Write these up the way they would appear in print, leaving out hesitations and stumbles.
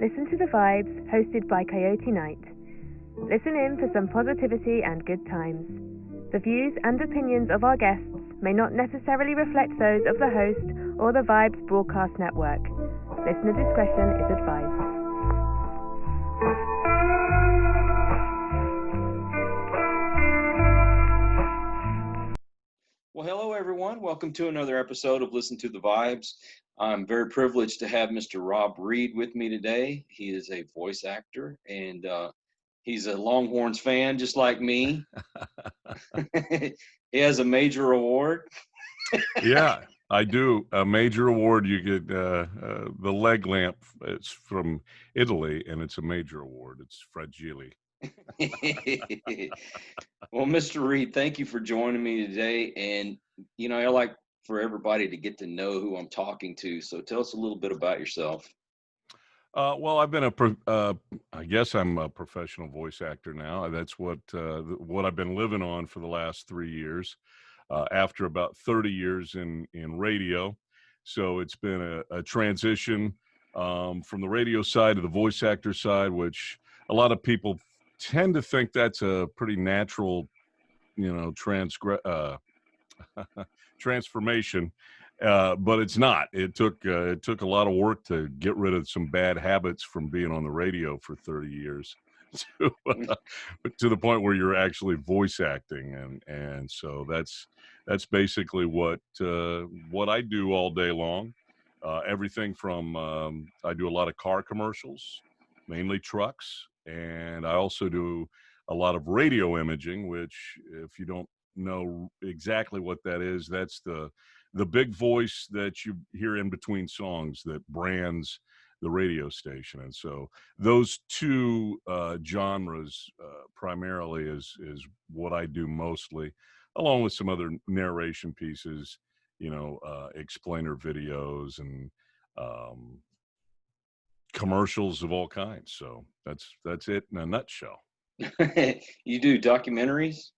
Listen to the Vibes, hosted by Coyote Night. Listen in for some positivity and good times. The views and opinions of our guests may not necessarily reflect those of the host or the Vibes broadcast network. Listener discretion is advised. Well, hello, everyone. Welcome to another episode of Listen to the Vibes. I'm very privileged to have Mr. Rob Reed with me today. He is a voice actor, and he's a Longhorns fan, just like me. He has a major award. Yeah, I do. A major award. You get the leg lamp. It's from Italy, and it's a major award. It's Fragile. Well, Mr. Reed, thank you for joining me today. And, I like for everybody to get to know who I'm talking to. So tell us a little bit about yourself. Well, I've been I guess I'm a professional voice actor now. That's what I've been living on for the last 3 years. After about 30 years in radio, so it's been a transition from the radio side to the voice actor side, which a lot of people tend to think that's a pretty natural, transformation, but it's not. It took a lot of work to get rid of some bad habits from being on the radio for 30 years to the point where you're actually voice acting, and so that's basically what I do all day long. Everything from I do a lot of car commercials, mainly trucks, and I also do a lot of radio imaging, which, if you don't know exactly what that is, that's the big voice that you hear in between songs that brands the radio station. And so those two genres primarily is what I do mostly, along with some other narration pieces, explainer videos and commercials of all kinds. So that's it in a nutshell. You do documentaries?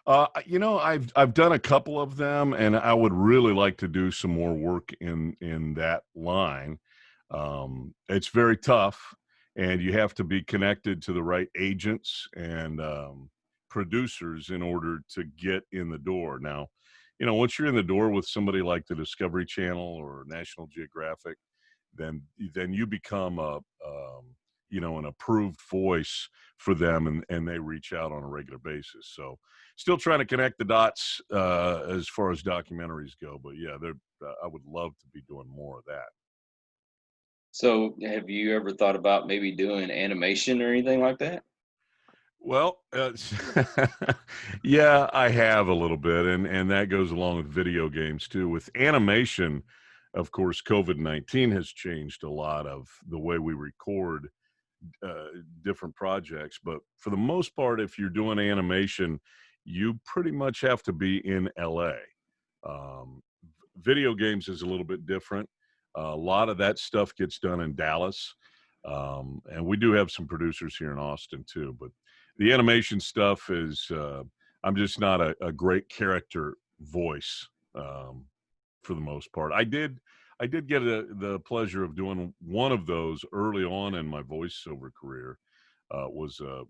I've done a couple of them, and I would really like to do some more work in that line. It's very tough, and you have to be connected to the right agents and producers in order to get in the door. Now, once you're in the door with somebody like the Discovery Channel or National Geographic, then you become an approved voice for them, and they reach out on a regular basis. So still trying to connect the dots as far as documentaries go, but yeah, I would love to be doing more of that. So have you ever thought about maybe doing animation or anything like that? Well, yeah, I have a little bit, and that goes along with video games too. With animation, of course, COVID-19 has changed a lot of the way we record different projects. But for the most part, if you're doing animation, you pretty much have to be in LA. Um, Video games is a little bit different. A lot of that stuff gets done in Dallas. And we do have some producers here in Austin too. But the animation stuff is, I'm just not a great character voice for the most part. I did get the pleasure of doing one of those early on in my voiceover career. Was a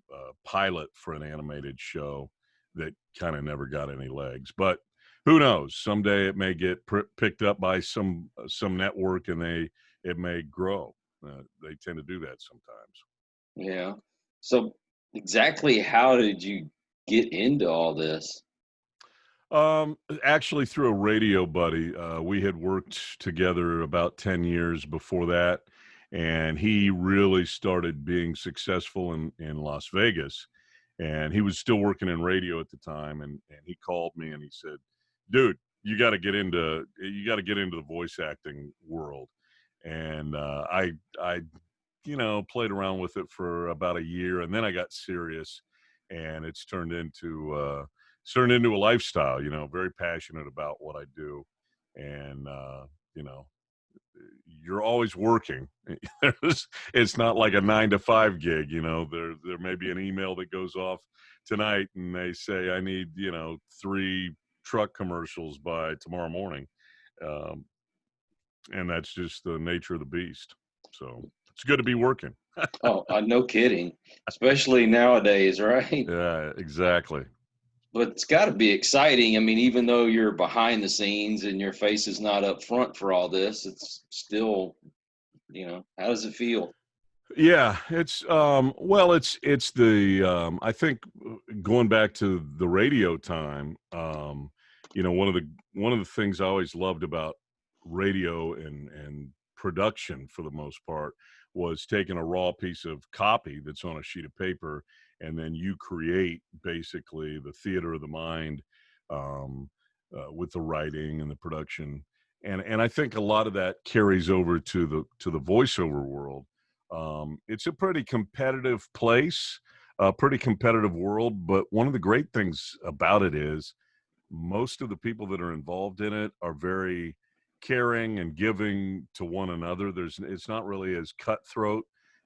pilot for an animated show that kind of never got any legs. But who knows? Someday it may get picked up by some network, and it may grow. They tend to do that sometimes. Yeah. So exactly how did you get into all this? Actually, through a radio buddy. We had worked together about 10 years before that, and he really started being successful in Las Vegas. And he was still working in radio at the time, and he called me and he said, "Dude, you got to get into the voice acting world." And I played around with it for about a year, and then I got serious, and it's turned into a lifestyle. Very passionate about what I do, and you know, you're always working. It's not like a 9 to 5 gig. There may be an email that goes off tonight, and they say I need 3 truck commercials by tomorrow morning, and that's just the nature of the beast. So It's good to be working. Oh, no kidding. Especially nowadays, right? Yeah, exactly. But it's got to be exciting. I mean, even though you're behind the scenes and your face is not up front for all this, it's still, how does it feel? Yeah, it's well, it's the I think going back to the radio time, one of the things I always loved about radio and production for the most part was taking a raw piece of copy that's on a sheet of paper, and then you create basically the theater of the mind, um, with the writing and the production, and I think a lot of that carries over to the voiceover world. It's a pretty competitive place, a pretty competitive world, but one of the great things about it is most of the people that are involved in it are very caring and giving to one another. It's not really as cutthroat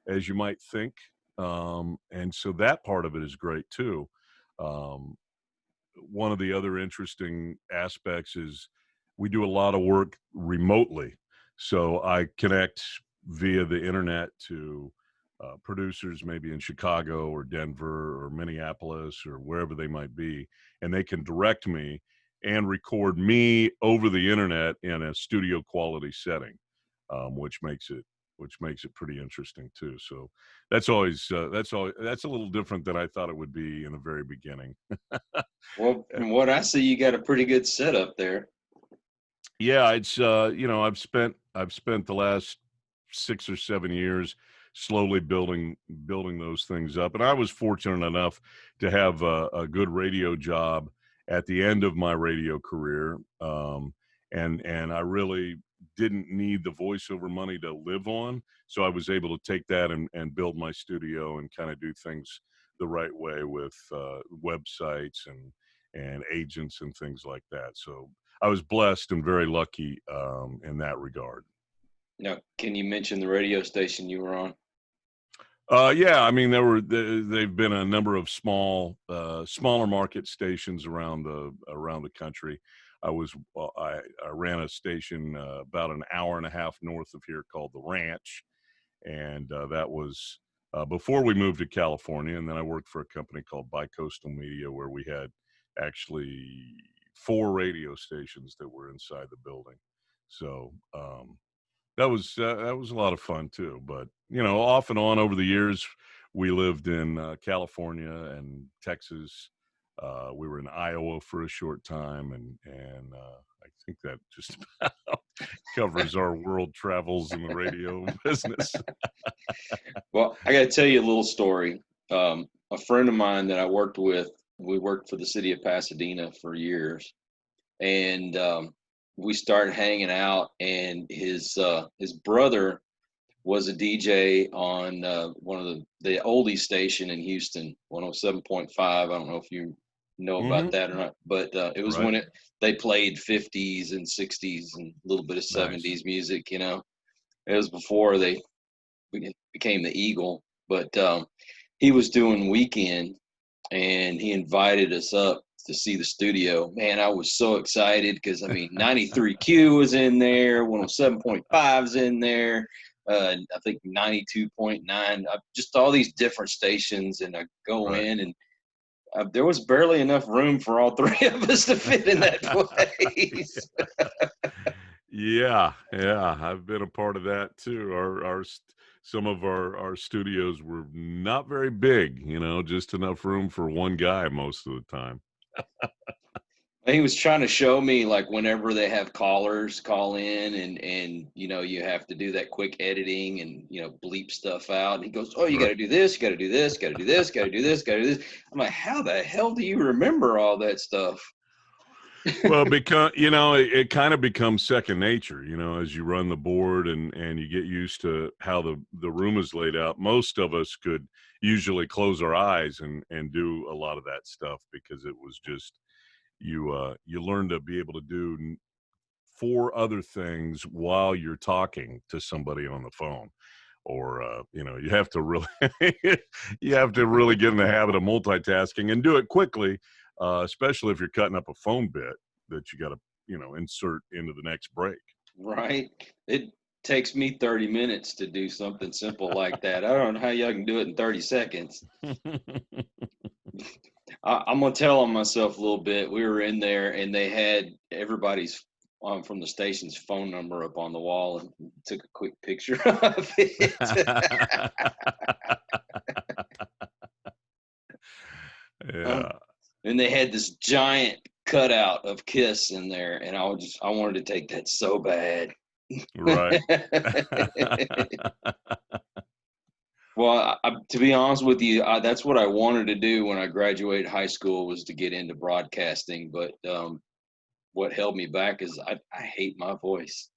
as you might think. And so that part of it is great too. Um, One of the other interesting aspects is we do a lot of work remotely. So I connect via the internet to producers maybe in Chicago or Denver or Minneapolis or wherever they might be, and they can direct me and record me over the internet in a studio quality setting, which makes it pretty interesting too. So that's a little different than I thought it would be in the very beginning. Well, from what I see, you got a pretty good setup there. Yeah, it's I've spent the last 6 or 7 years slowly building those things up, and I was fortunate enough to have a good radio job at the end of my radio career, and I really didn't need the voiceover money to live on, so I was able to take that and build my studio and kind of do things the right way with websites and agents and things like that. So I was blessed and very lucky in that regard. Now, can you mention the radio station you were on? Yeah, I mean they've been a number of smaller market stations around the country. I ran a station about an hour and a half north of here called the Ranch, and that was before we moved to California. And then I worked for a company called Bicoastal Media, where we had actually four radio stations that were inside the building. So that was a lot of fun too. But off and on over the years, we lived in California and Texas. We were in Iowa for a short time, and I think that just about covers our world travels in the radio business. Well, I got to tell you a little story. A friend of mine that I worked with, we worked for the city of Pasadena for years, and we started hanging out. And his brother was a DJ on one of the oldie station in Houston, 107.5. I don't know if you know about Hmm. that or not, but it was Right. when they played 50s and 60s and a little bit of Nice. 70s music. It was before they became the Eagle, but he was doing weekend, and he invited us up to see the studio. Man, I was so excited because I mean, 93Q was in there, 107.5 is in there, I think 92.9, just all these different stations, and I go Right. in, and there was barely enough room for all three of us to fit in that place. Yeah, yeah, I've been a part of that too. Some of our studios were not very big, just enough room for one guy most of the time. He was trying to show me, like, whenever they have callers call in, and you have to do that quick editing and bleep stuff out. And he goes, "Oh, you got Right. to do this, you got to do this, got to do this, got to do this, got to do this." I'm like, "How the hell do you remember all that stuff?" Well, because it kind of becomes second nature, as you run the board and you get used to how the room is laid out. Most of us could usually close our eyes and do a lot of that stuff because it was just you learn to be able to do four other things while you're talking to somebody on the phone, or you have to really you have to really get in the habit of multitasking and do it quickly, especially if you're cutting up a phone bit that you got to insert into the next break. Right? It takes me 30 minutes to do something simple like that. I don't know how y'all can do it in 30 seconds. I'm gonna tell on myself a little bit. We were in there, and they had everybody's from the station's phone number up on the wall, and took a quick picture of it. Yeah. And they had this giant cutout of Kiss in there, and I wanted to take that so bad. Right. Well, to be honest with you, that's what I wanted to do when I graduated high school, was to get into broadcasting. But what held me back is I hate my voice.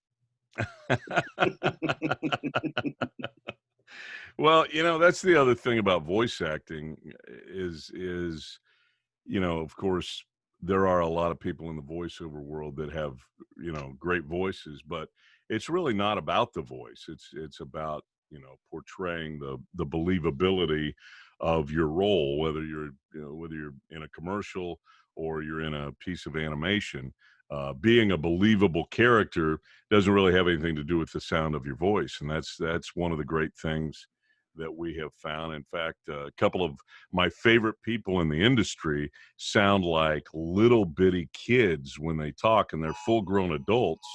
Well, that's the other thing about voice acting is of course, there are a lot of people in the voiceover world that have, great voices, but it's really not about the voice. It's about, portraying the believability of your role, whether you're in a commercial or you're in a piece of animation. Being a believable character doesn't really have anything to do with the sound of your voice, and that's one of the great things that we have found. In fact, a couple of my favorite people in the industry sound like little bitty kids when they talk, and they're full grown adults.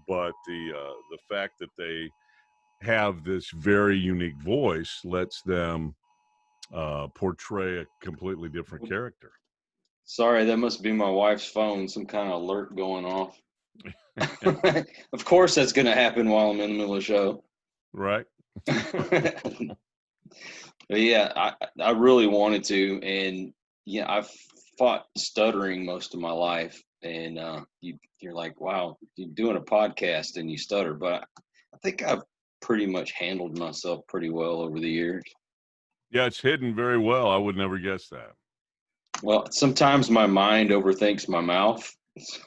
But the fact that they have this very unique voice lets them portray a completely different character. Sorry, that must be my wife's phone. Some kind of alert going off. Of course, that's going to happen while I'm in the middle of the show. Right. But yeah, I really wanted to, and yeah, I've fought stuttering most of my life, and you're like, wow, you're doing a podcast and you stutter, but I think I've pretty much handled myself pretty well over the years. Yeah, it's hidden very well. I would never guess that. Well, sometimes my mind overthinks my mouth. So,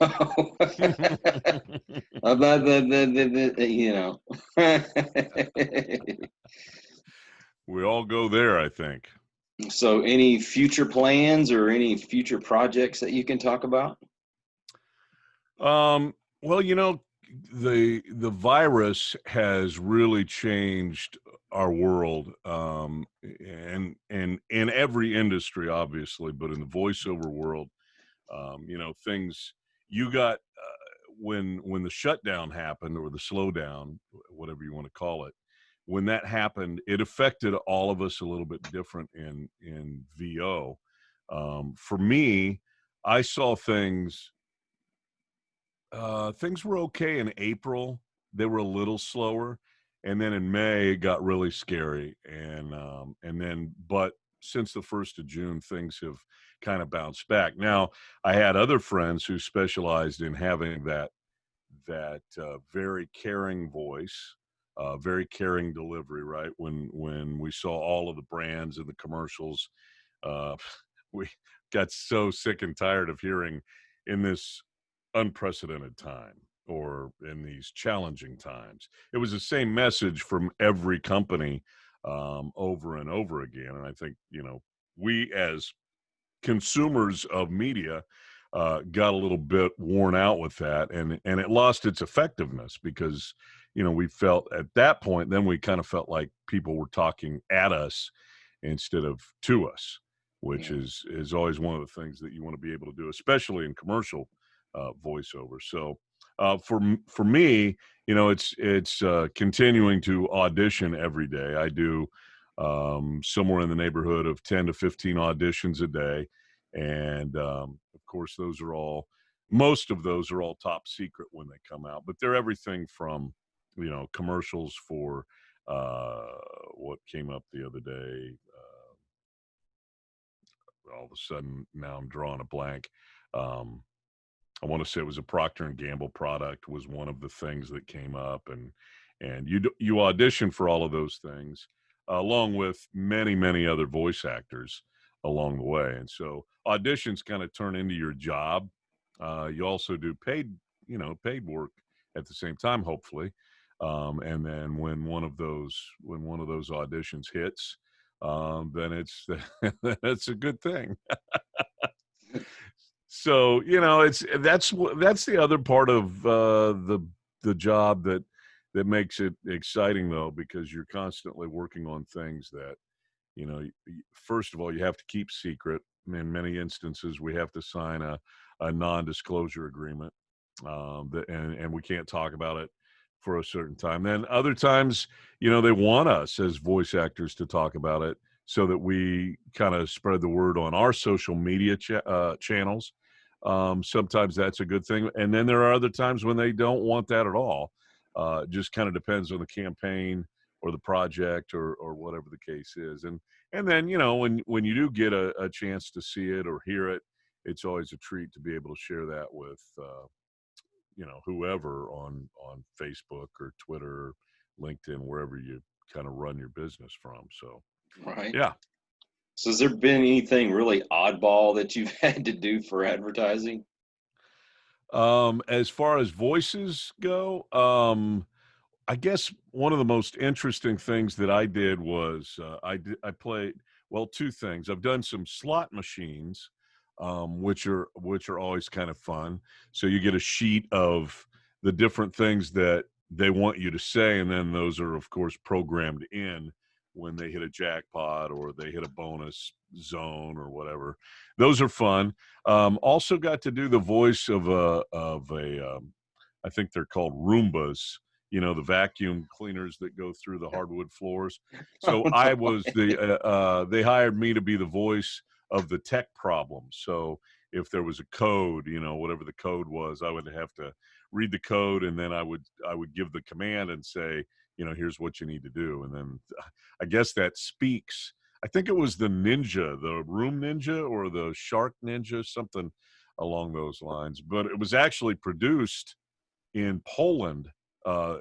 you know. We all go there, I think. So, any future plans or any future projects that you can talk about? Well, the virus has really changed our world, and in every industry, obviously, but in the voiceover world, things you got when the shutdown happened, or the slowdown, whatever you want to call it. When that happened, it affected all of us a little bit different in VO. For me, I saw things were okay in April. They were a little slower, and then in May it got really scary. But since the 1st of June, things have kind of bounced back. Now, I had other friends who specialized in having that very caring voice, very caring delivery. Right, when we saw all of the brands and the commercials, uh, we got so sick and tired of hearing, in this unprecedented time or in these challenging times. It was the same message from every company, over and over again. And I think, we as consumers of media got a little bit worn out with that, and it lost its effectiveness because, we felt at that point, then we kind of felt like people were talking at us instead of to us, which Yeah. is always one of the things that you want to be able to do, especially in commercial voiceover. So for me, it's continuing to audition every day. I do somewhere in the neighborhood of 10 to 15 auditions a day, and of course, most of those are all top secret when they come out. But they're everything from commercials for uh, what came up the other day. All of a sudden, now I'm drawing a blank. Um, I want to say it was a Procter and Gamble product was one of the things that came up, and you audition for all of those things, along with many other voice actors along the way, and so auditions kind of turn into your job. You also do paid work at the same time, hopefully, and then when one of those auditions hits, then that's a good thing. So it's that's the other part of the job that makes it exciting though, because you're constantly working on things that, first of all, you have to keep secret. In many instances, we have to sign a non-disclosure agreement, and we can't talk about it for a certain time. Then other times, they want us as voice actors to talk about it so that we kind of spread the word on our social media channels. Sometimes that's a good thing. And then there are other times when they don't want that at all. It just kind of depends on the campaign or the project or whatever the case is. And then, when you do get a chance to see it or hear it, it's always a treat to be able to share that with, whoever on Facebook or Twitter, LinkedIn, wherever you kind of run your business from. So, Right. yeah. So has there been anything really oddball that you've had to do for advertising? As far as voices go, I guess one of the most interesting things that I did was I played, well, two things. I've done some slot machines, which are always kind of fun. So you get a sheet of the different things that they want you to say, and then those are of course programmed in when they hit a jackpot or they hit a bonus zone or whatever. Those are fun. Also got to do the voice of a I think they're called Roombas, the vacuum cleaners that go through the hardwood floors. Oh, So I no. was they hired me to be the voice of the tech problem. So if there was a code, whatever the code was, I would have to read the code, and then I would give the command and say, here's what you need to do. And then I guess that speaks. I think it was the ninja, the room ninja or the shark ninja, something along those lines. But it was actually produced in Poland,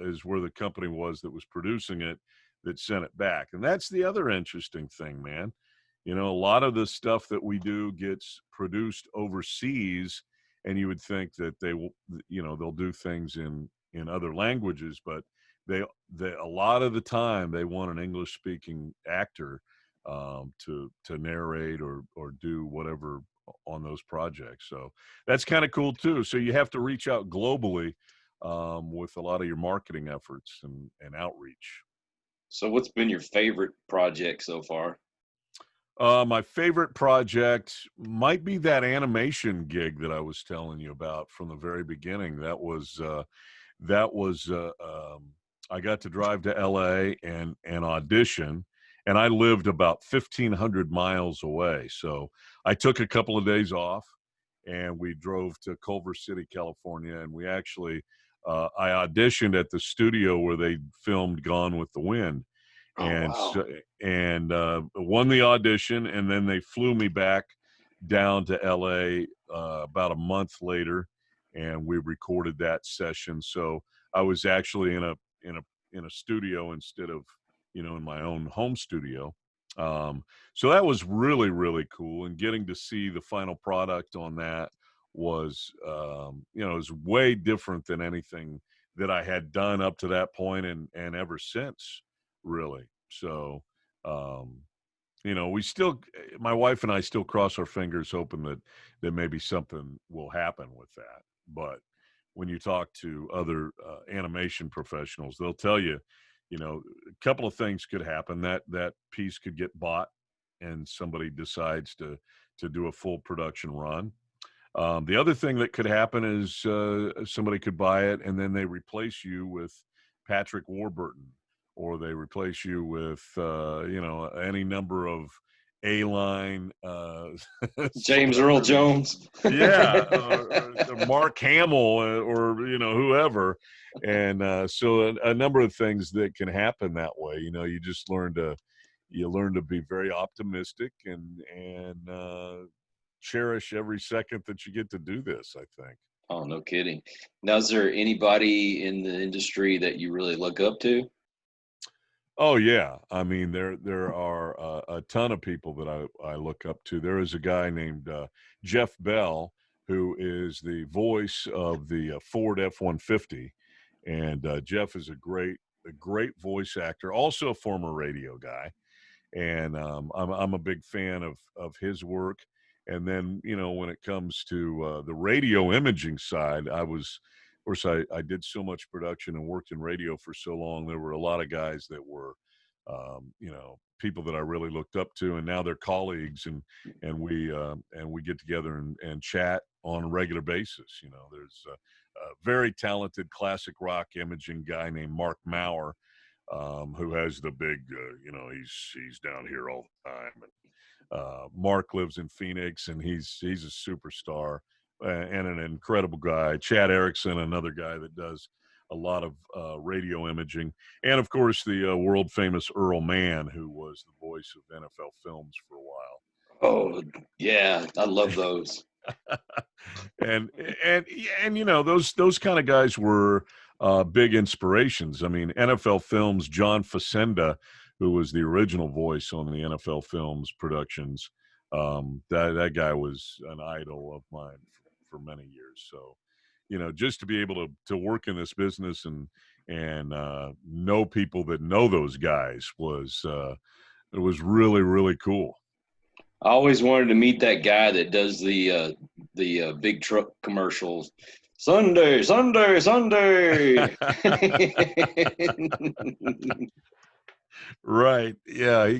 is where the company was that was producing it, that sent it back. And that's the other interesting thing, man. A lot of the stuff that we do gets produced overseas, and you would think that they'll do things in other languages, but they a lot of the time they want an English speaking actor, to narrate or do whatever on those projects. So that's kind of cool too. So you have to reach out globally, with a lot of your marketing efforts and outreach. So what's been your favorite project so far? My favorite project might be that animation gig that I was telling you about from the very beginning. That was I got to drive to LA and audition, and I lived about 1,500 miles away. So I took a couple of days off, and we drove to Culver City, California, and we actually I auditioned at the studio where they filmed Gone with the Wind, Oh, and wow. won the audition, and then they flew me back down to LA about a month later, and we recorded that session. So I was actually in a in a studio instead of in my own home studio. So that was really really cool, and getting to see the final product on that was it was way different than anything that I had done up to that point and ever since, really. So um we still, my wife and I still cross our fingers hoping that maybe something will happen with that. But when you talk to other animation professionals, they'll tell you, a couple of things could happen. That piece could get bought, and somebody decides to do a full production run. The other thing that could happen is somebody could buy it and then they replace you with Patrick Warburton, or they replace you with any number of A-line James Earl celebrities. Jones. Yeah, or Mark Hamill, or whoever. And so a number of things that can happen that way. You just learn to be very optimistic and cherish every second that you get to do this, I think. Oh, no kidding. Now, is there anybody in the industry that you really look up to? Oh yeah, I mean there are a ton of people that I look up to. There is a guy named Jeff Bell, who is the voice of the Ford F-150, and Jeff is a great voice actor, also a former radio guy, and I'm a big fan of his work. And then when it comes to the radio imaging side, I was course, I did so much production and worked in radio for so long. There were a lot of guys that were, people that I really looked up to, and now they're colleagues, and we get together and chat on a regular basis. There's a very talented classic rock imaging guy named Mark Maurer, who has the big, he's down here all the time. And Mark lives in Phoenix, and he's a superstar and an incredible guy. Chad Erickson, another guy that does a lot of radio imaging, and of course the world famous Earl Mann, who was the voice of NFL Films for a while. Oh yeah, I love those. and and those kind of guys were big inspirations. I mean, NFL Films, John Facenda, who was the original voice on the NFL Films productions, that guy was an idol of mine for many years. So, just to be able to work in this business and know people that know those guys it was really, really cool. I always wanted to meet that guy that does the big truck commercials. Sunday, Sunday, Sunday. Right. Yeah.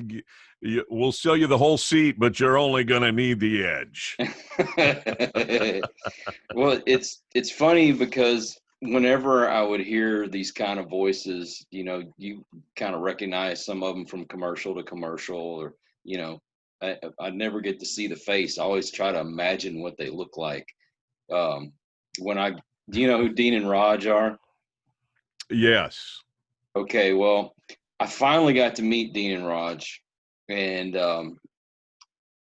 We'll sell you the whole seat, but you're only going to need the edge. Well, it's funny because whenever I would hear these kind of voices, you kind of recognize some of them from commercial to commercial, or I never get to see the face. I always try to imagine what they look like. Um, do you know who Dean and Raj are? Yes. Okay, well, I finally got to meet Dean and Raj, and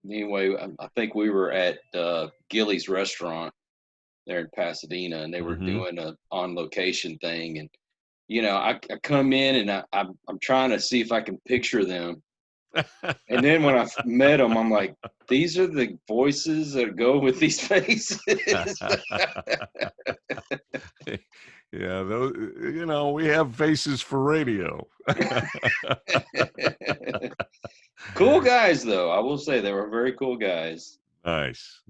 anyway, I think we were at Gilly's restaurant there in Pasadena, and they were doing a on location thing, and I come in and I'm trying to see if I can picture them. And then when I met them, I'm like, these are the voices that go with these faces. Yeah, those, we have faces for radio. Cool guys, though. I will say they were very cool guys. Nice.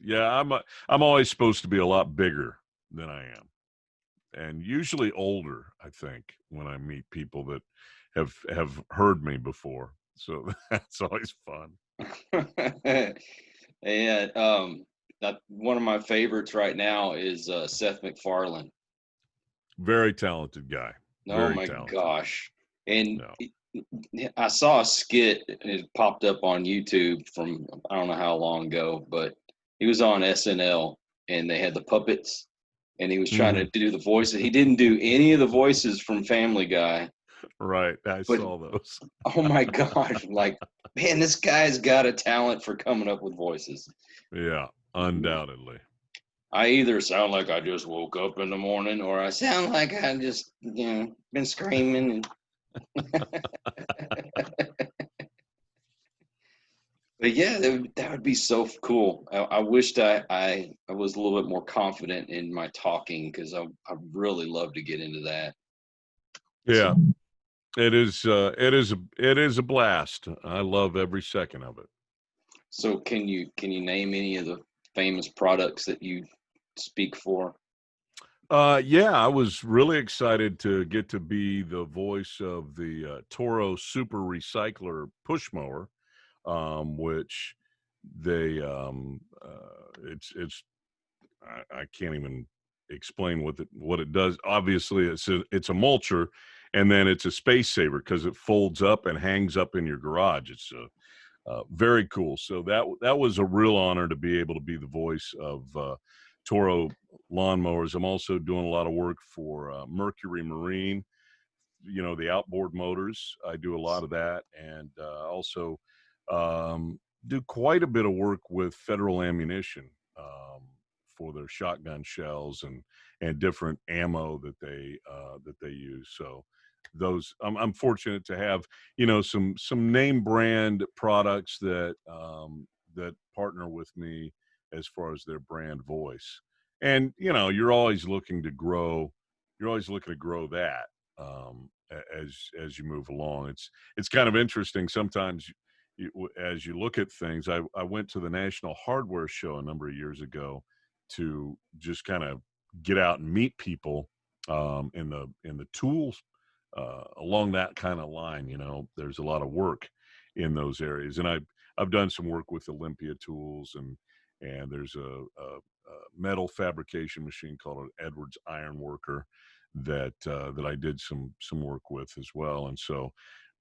Yeah, I'm always supposed to be a lot bigger than I am, and usually older, I think, when I meet people that have heard me before. So that's always fun. And one of my favorites right now is Seth MacFarlane. Very talented guy. Oh Very my talented. gosh. And I saw a skit, it popped up on YouTube from I don't know how long ago, but he was on SNL and they had the puppets and he was trying to do the voices. He didn't do any of the voices from Family Guy. Right. I saw those. Oh my gosh. Like, man, this guy's got a talent for coming up with voices. Yeah, undoubtedly. I either sound like I just woke up in the morning or I sound like I just, been screaming. And but yeah, that would be so cool. I wished I was a little bit more confident in my talking because I really love to get into that. Yeah, it is a blast. I love every second of it. So can you name any of the famous products that you speak for? Yeah, I was really excited to get to be the voice of the Toro Super Recycler push mower, which it's I can't even explain what it does. Obviously, it's a mulcher, and then it's a space saver because it folds up and hangs up in your garage. It's very cool. So that was a real honor to be able to be the voice of Toro lawnmowers. I'm also doing a lot of work for Mercury Marine, the outboard motors. I do a lot of that, and also do quite a bit of work with Federal Ammunition for their shotgun shells and different ammo that they use. So those I'm fortunate to have some name brand products that that partner with me as far as their brand voice. And you're always looking to grow. You're always looking to grow that as you move along. It's kind of interesting sometimes. As you look at things, I went to the National Hardware Show a number of years ago to just kind of get out and meet people in the tools along that kind of line. There's a lot of work in those areas, and I've done some work with Olympia tools, and there's a metal fabrication machine called an Edwards Iron Worker that I did some work with as well. And so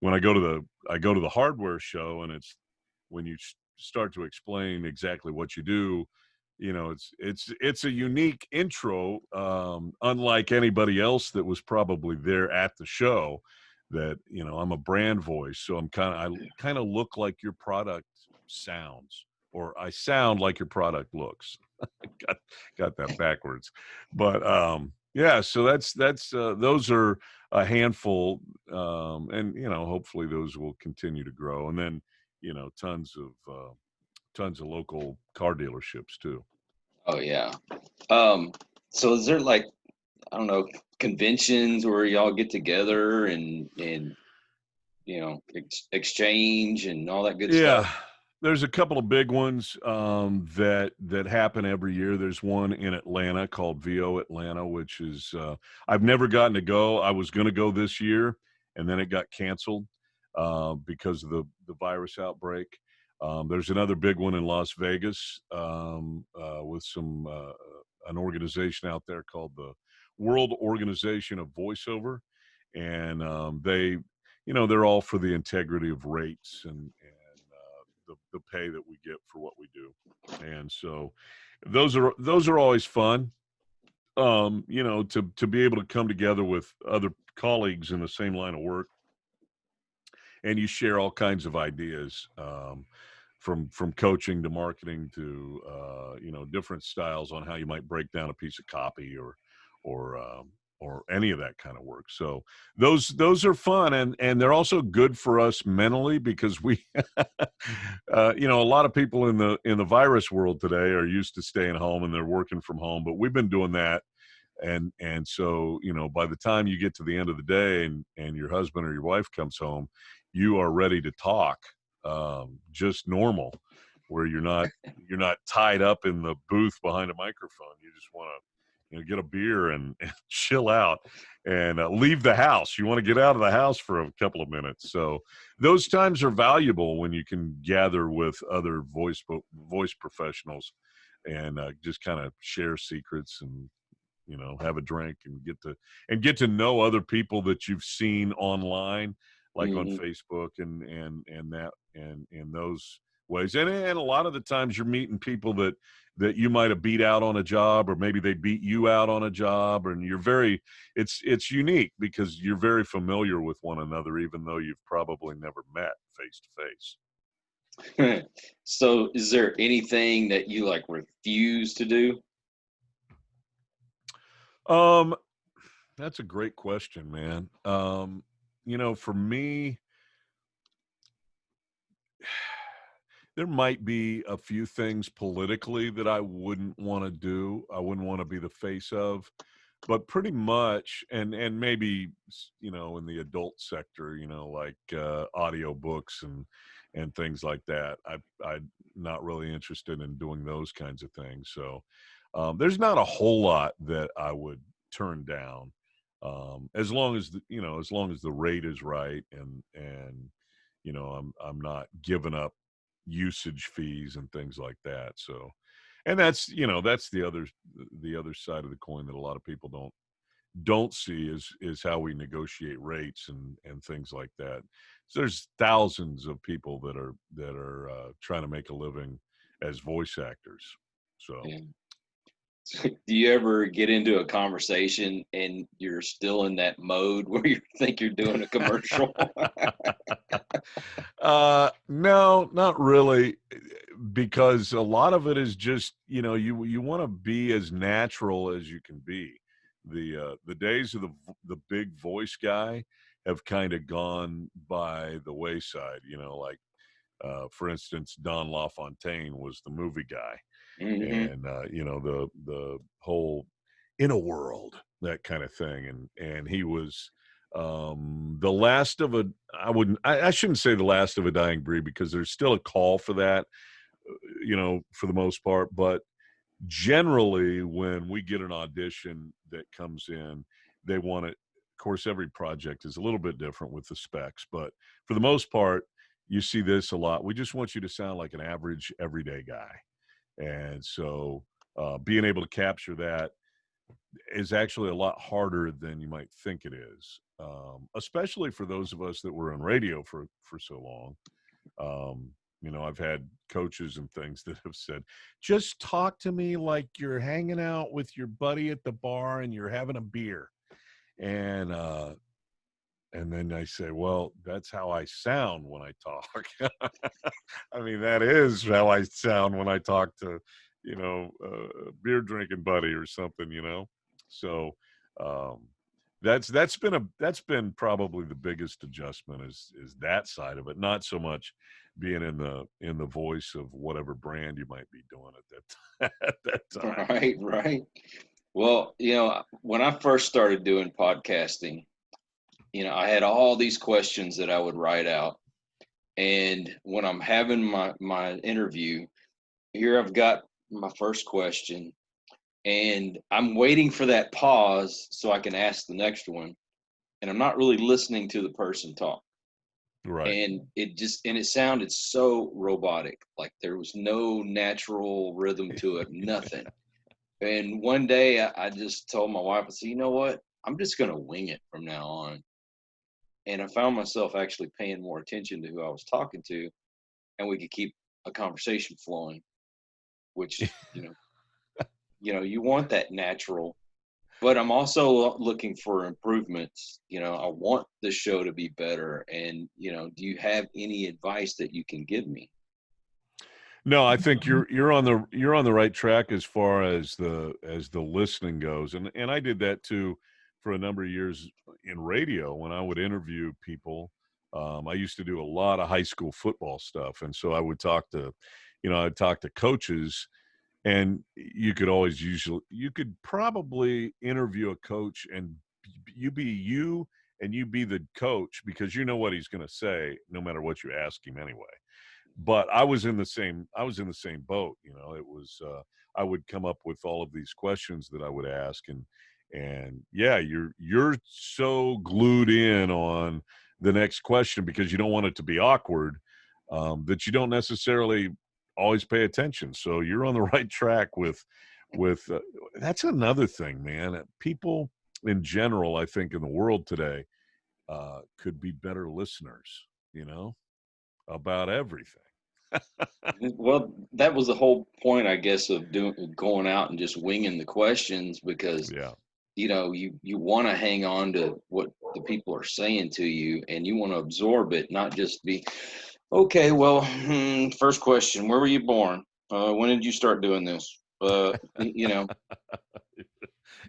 when I go to the hardware show, and it's when you start to explain exactly what you do, it's a unique intro, unlike anybody else that was probably there at the show. That I'm a brand voice, so I kind of look like your product sounds, or I sound like your product looks. got got that backwards, but yeah. So that's those are a handful, and hopefully those will continue to grow, and then tons of local car dealerships too. Oh yeah. Um, so is there like, I don't know, conventions where y'all get together and exchange and all that good stuff? Yeah, there's a couple of big ones that happen every year. There's one in Atlanta called VO Atlanta, which is I've never gotten to go. I was going to go this year, and then it got canceled because of the virus outbreak. There's another big one in Las Vegas with an organization out there called the World Organization of Voiceover, and they're all for the integrity of rates and the pay that we get for what we do. And so those are always fun. To be able to come together with other colleagues in the same line of work, and you share all kinds of ideas, from coaching to marketing to different styles on how you might break down a piece of copy or or any of that kind of work. So those are fun, and they're also good for us mentally, because we a lot of people in the virus world today are used to staying home and they're working from home, but we've been doing that. And so by the time you get to the end of the day, and your husband or your wife comes home, you are ready to talk, just normal, where you're not tied up in the booth behind a microphone. You just want to get a beer and chill out, and leave the house. You want to get out of the house for a couple of minutes. So those times are valuable when you can gather with other voice professionals, and just kind of share secrets, and have a drink, and get to know other people that you've seen online, like on Hmm. Facebook, and that, and in those ways. And a lot of the times you're meeting people that you might have beat out on a job, or maybe they beat you out on a job, and it's unique because you're very familiar with one another, even though you've probably never met face to face. So is there anything that you like refuse to do? Um, that's a great question, man. For me, there might be a few things politically that I wouldn't want to do. I wouldn't want to be the face of, but pretty much, and maybe in the adult sector, like audio books and things like that. I'm not really interested in doing those kinds of things. So there's not a whole lot that I would turn down, as long as as long as the rate is right, and I'm not giving up usage fees and things like that. So, and that's the other side of the coin that a lot of people don't see, is how we negotiate rates and things like that. So there's thousands of people that are trying to make a living as voice actors. So Yeah. Do you ever get into a conversation and you're still in that mode where you think you're doing a commercial? no, not really, because a lot of it is just, you want to be as natural as you can be. The days of the big voice guy have kind of gone by the wayside. Like for instance, Don LaFontaine was the movie guy, Hmm. and the whole in a world, that kind of thing, and he was the last of a I shouldn't say the last of a dying breed, because there's still a call for that, for the most part, but generally, when we get an audition that comes in, they want it. Of course, every project is a little bit different with the specs, but for the most part, you see this a lot. We just want you to sound like an average, everyday guy. And so being able to capture that is actually a lot harder than you might think it is, especially for those of us that were in radio for so long. I've had coaches and things that have said, just talk to me like you're hanging out with your buddy at the bar and you're having a beer. And then I say, well, that's how I sound when I talk. I mean, that is how I sound when I talk to, a beer drinking buddy or something. So um, that's been probably the biggest adjustment is that side of it, not so much being in the voice of whatever brand you might be doing at that at that time. Right, right. Well, when I first started doing podcasting, I had all these questions that I would write out. And when I'm having my interview, here I've got my first question, and I'm waiting for that pause so I can ask the next one. And I'm not really listening to the person talk. Right. And it sounded so robotic, like there was no natural rhythm to it, nothing. And one day I just told my wife, I said, you know what? I'm just going to wing it from now on. And I found myself actually paying more attention to who I was talking to, and we could keep a conversation flowing, which, you want that natural, but I'm also looking for improvements. I want the show to be better. And, do you have any advice that you can give me? No, I think you're on the right track as far as the listening goes, and I did that too for a number of years in radio when I would interview people. I used to do a lot of high school football stuff, and so I would I'd talk to coaches, and you could probably interview a coach and you be you and you be the coach because you know what he's going to say no matter what you ask him anyway. But I was in the same boat. It was I would come up with all of these questions that I would ask, and yeah, you're so glued in on the next question because you don't want it to be awkward, that you don't necessarily always pay attention. So you're on the right track with that's another thing, man. People in general, I think, in the world today, could be better listeners, about everything. Well, that was the whole point, I guess, of going out and just winging the questions, because Yeah. you want to hang on to what the people are saying to you, and you want to absorb it, not just be, okay, well, first question, where were you born? When did you start doing this?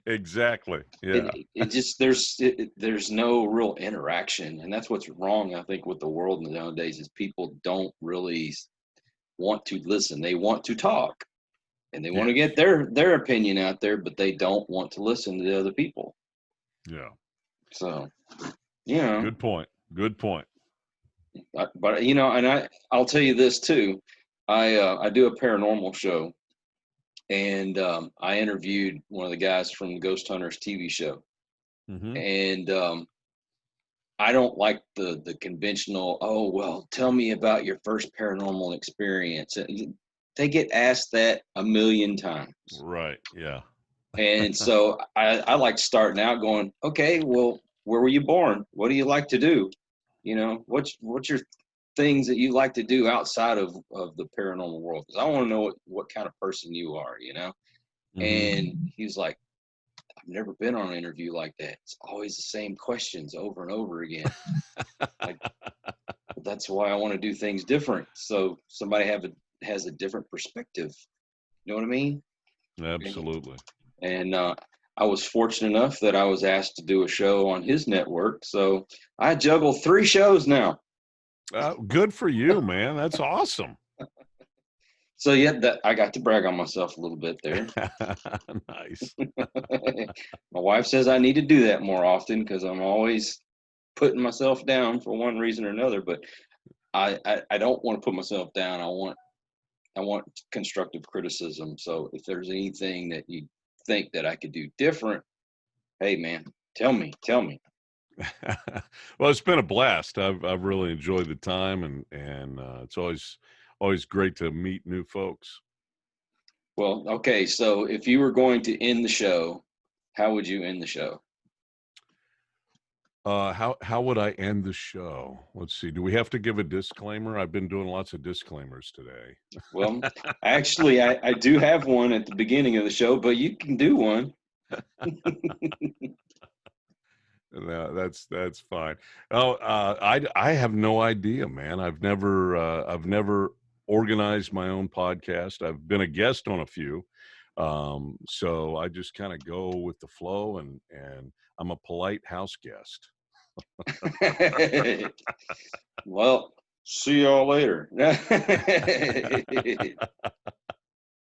Exactly. Yeah. It just there's no real interaction, and that's what's wrong, I think, with the world nowadays, is people don't really want to listen. They want to talk, and they want to Yes. get their opinion out there, but they don't want to listen to the other people. Yeah. So, you know, Good point. Good point. but and I'll tell you this too. I do a paranormal show, and I interviewed one of the guys from the Ghost Hunters TV show, Hmm. and I don't like the conventional, oh, well, tell me about your first paranormal experience. They get asked that a million times. Right. Yeah. And so I like starting out going, okay, well, where were you born? What do you like to do? What's your things that you like to do outside of the paranormal world? Because I want to know what kind of person you are. Hmm. And he's like, I've never been on an interview like that. It's always the same questions over and over again. Like, that's why I want to do things different. So somebody has a different perspective. You know what I mean? Absolutely. And I was fortunate enough that I was asked to do a show on his network. So I juggle 3 shows now. Good for you, man. That's awesome. So yeah, that I got to brag on myself a little bit there. Nice. My wife says I need to do that more often because I'm always putting myself down for one reason or another. But I don't want to put myself down. I want constructive criticism. So if there's anything that you think that I could do different, hey man, tell me. Well, it's been a blast. I've really enjoyed the time, and it's always great to meet new folks. Well, okay. So if you were going to end the show, how would you end the show? How would I end the show? Let's see. Do we have to give a disclaimer? I've been doing lots of disclaimers today. Well, actually, I do have one at the beginning of the show, but you can do one. No, that's fine. Oh, I have no idea, man. I've never organized my own podcast. I've been a guest on a few, so I just kind of go with the flow, and I'm a polite house guest. Well, see y'all later.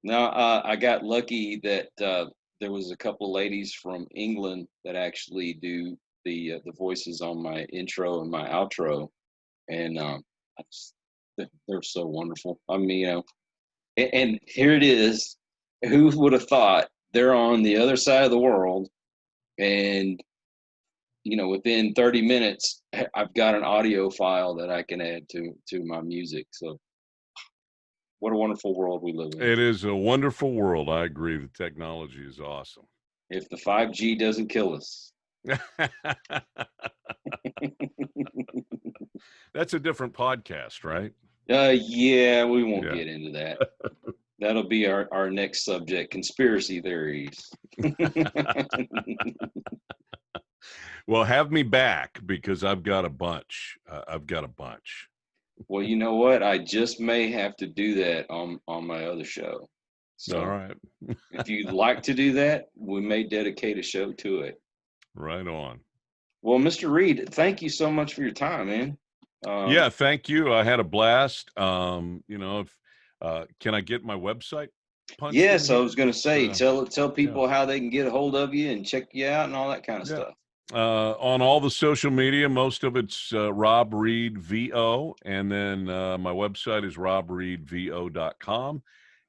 No, I got lucky that there was a couple of ladies from England that actually do the voices on my intro and my outro, and they're so wonderful. I mean, and here it is. Who would have thought they're on the other side of the world, and within 30 minutes, I've got an audio file that I can add to my music. So what a wonderful world we live in. It is a wonderful world. I agree. The technology is awesome. If the 5G doesn't kill us. That's a different podcast, right? Yeah, we won't get into that. That'll be our next subject, conspiracy theories. Well, have me back, because I've got a bunch. Well, you know what? I just may have to do that on my other show. So all right. if you'd like to do that, we may dedicate a show to it. Right on. Well, Mr. Reed, thank you so much for your time, man. Yeah, thank you. I had a blast. If can I get my website punched Yes, in I was going to say, tell people yeah. how they can get a hold of you and check you out and all that kind of stuff. On all the social media, most of it's Rob Reed VO, and then my website is robreedvo.com.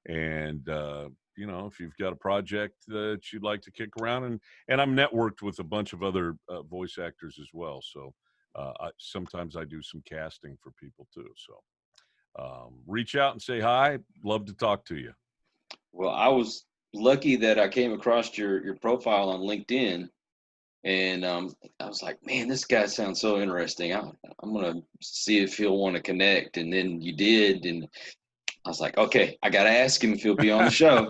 And if you've got a project that you'd like to kick around, and I'm networked with a bunch of other voice actors as well, so sometimes I do some casting for people too. So reach out and say hi. Love to talk to you. Well, I was lucky that I came across your profile on LinkedIn, and I was like, man, this guy sounds so interesting. I'm gonna see if he'll want to connect. And then you did, and I was like, okay, I got to ask him if he'll be on the show.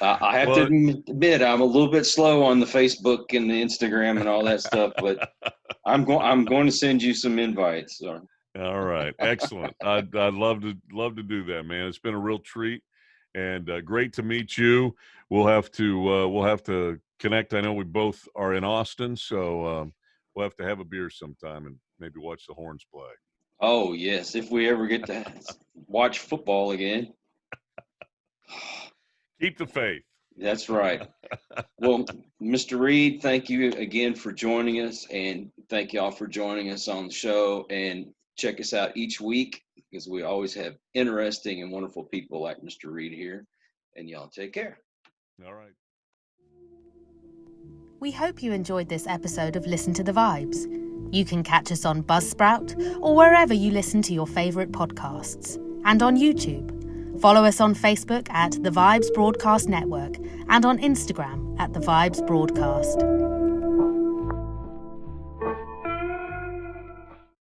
I have to admit, I'm a little bit slow on the Facebook and the Instagram and all that stuff, but I'm going to send you some invites. So. All right, excellent. I'd love to do that, man. It's been a real treat, and great to meet you. We'll have to connect. I know we both are in Austin, so we'll have to have a beer sometime and maybe watch the Horns play. Oh yes, if we ever get to watch football again. Keep the faith. That's right. Well, Mr. Reed, thank you again for joining us, and thank y'all for joining us on the show. And check us out each week, because we always have interesting and wonderful people like Mr. Reed here. And y'all take care. All right. We hope you enjoyed this episode of Listen to the Vibes. You can catch us on Buzzsprout or wherever you listen to your favourite podcasts, and on YouTube. Follow us on Facebook at The Vibes Broadcast Network and on Instagram at The Vibes Broadcast.